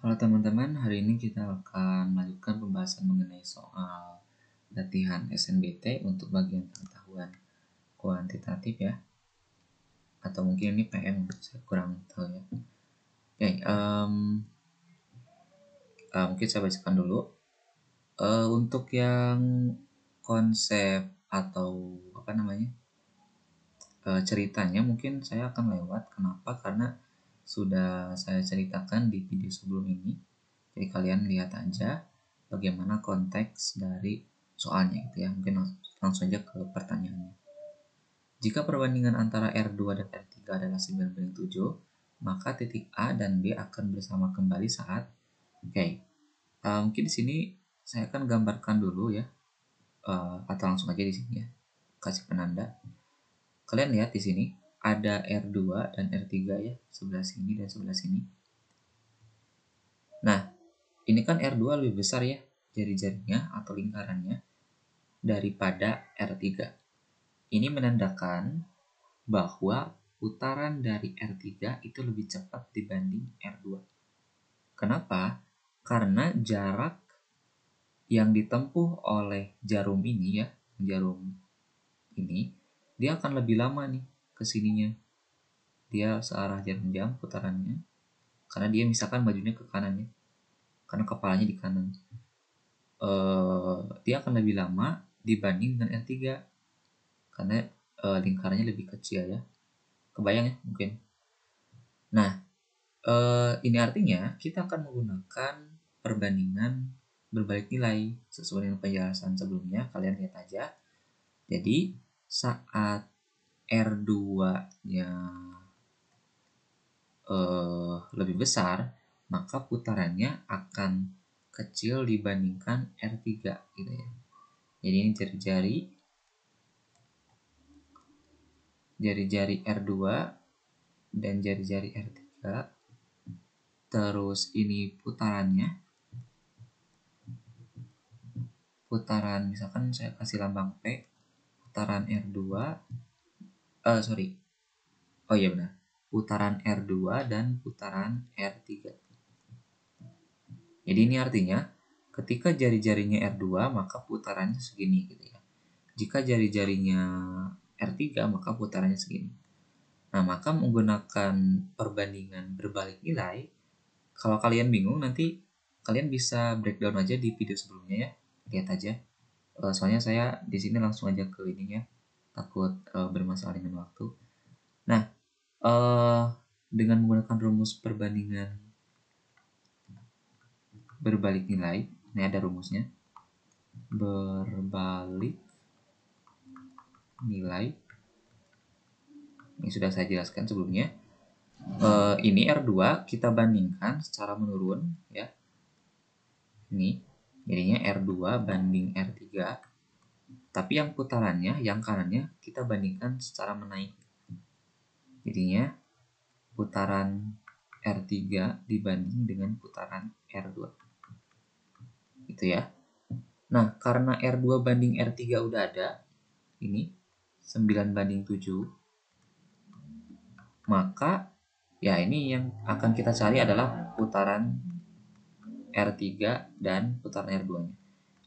Halo teman-teman, hari ini kita akan melanjutkan pembahasan mengenai soal latihan SNBT untuk bagian pengetahuan kuantitatif ya. Atau mungkin ini PM, saya kurang tahu ya. Oke, mungkin saya bacakan dulu. Untuk yang konsep atau ceritanya mungkin saya akan lewat. Kenapa? Karena sudah saya ceritakan di video sebelum ini. Jadi kalian lihat aja bagaimana konteks dari soalnya gitu ya. Mungkin langsung aja ke pertanyaannya. Jika perbandingan antara R2 dan R3 adalah 9:7, maka titik A dan B akan bersama kembali saat mungkin di sini saya akan gambarkan dulu ya. Atau langsung aja di sini ya. Kasih penanda. Kalian lihat di sini ada R2 dan R3 ya, sebelah sini dan sebelah sini. Nah, ini kan R2 lebih besar ya, jari-jarinya atau lingkarannya daripada R3. Ini menandakan bahwa putaran dari R3 itu lebih cepat dibanding R2. Kenapa? Karena jarak yang ditempuh oleh jarum ini ya, jarum ini, dia akan lebih lama nih ke sininya. Dia searah jarum jam putarannya, karena dia misalkan majunya ke kanannya, karena kepalanya di kanan. Dia akan lebih lama dibanding dengan R3 karena lingkarannya lebih kecil ya. Kebayang ya mungkin. Nah, ini artinya kita akan menggunakan perbandingan berbalik nilai sesuai dengan penjelasan sebelumnya. Kalian lihat aja. Jadi saat R2-nya lebih besar, maka putarannya akan kecil dibandingkan R3 gitu ya. Jadi ini jari-jari R2 dan jari-jari R3. Terus ini putaran misalkan saya kasih lambang P, putaran R2, oh iya benar, putaran R2 dan putaran R3. Jadi ini artinya ketika jari-jarinya R2 maka putarannya segini gitu ya. Jika jari-jarinya R3 maka putarannya segini. Nah, maka menggunakan perbandingan berbalik nilai, kalau kalian bingung nanti kalian bisa breakdown aja di video sebelumnya ya. Lihat aja. Soalnya saya di sini langsung aja ke ininya, takut bermasalah dengan waktu. Nah, dengan menggunakan rumus perbandingan berbalik nilai, ini ada rumusnya. Berbalik nilai. Ini sudah saya jelaskan sebelumnya. Ini R2 kita bandingkan secara menurun ya. Ini jadinya R2 banding R3. Tapi yang putarannya, yang kanannya kita bandingkan secara menaik. Jadinya putaran R3 dibanding dengan putaran R2. Gitu ya. Nah, karena R2 banding R3 udah ada, ini 9:7, maka ya ini yang akan kita cari adalah putaran R3 dan putaran R2-nya.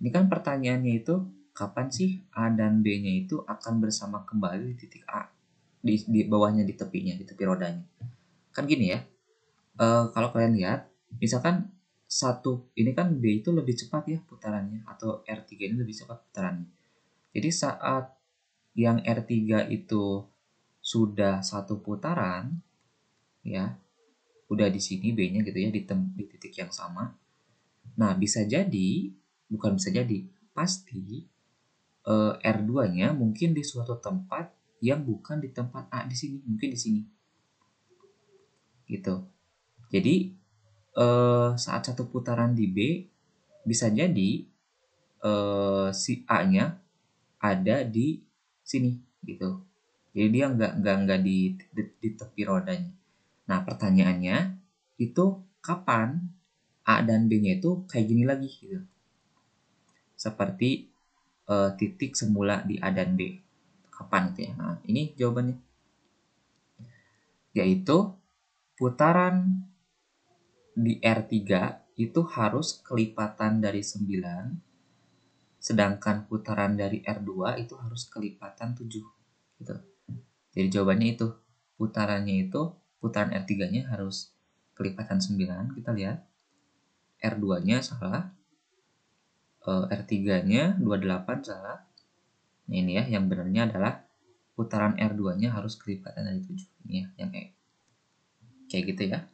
Ini kan pertanyaannya itu kapan sih A dan B-nya itu akan bersama kembali di titik A, di bawahnya, di tepinya, di tepi rodanya. Kan gini ya, kalau kalian lihat, misalkan ini kan B itu lebih cepat ya putarannya, atau R3 ini lebih cepat putarannya. Jadi saat yang R3 itu sudah satu putaran, ya, udah di sini B-nya gitu ya, di titik yang sama. Nah, pasti R2-nya mungkin di suatu tempat yang bukan di tempat A di sini, mungkin di sini. Gitu. Jadi saat satu putaran di B bisa jadi si A-nya ada di sini gitu. Jadi dia nggak di tepi rodanya. Nah, pertanyaannya itu kapan A dan B-nya itu kayak gini lagi gitu. Seperti titik semula di A dan B. Kapan itu ya? Nah, ini jawabannya. Yaitu putaran di R3 itu harus kelipatan dari 9, sedangkan putaran dari R2 itu harus kelipatan 7 gitu. Jadi jawabannya itu, putaran R3-nya harus kelipatan 9, kita lihat. R2-nya salah, R3-nya 28 salah. Nah, ini ya, yang benarnya adalah putaran R2-nya harus kelipatan dari 7. Ini ya, yang E. Kayak gitu ya.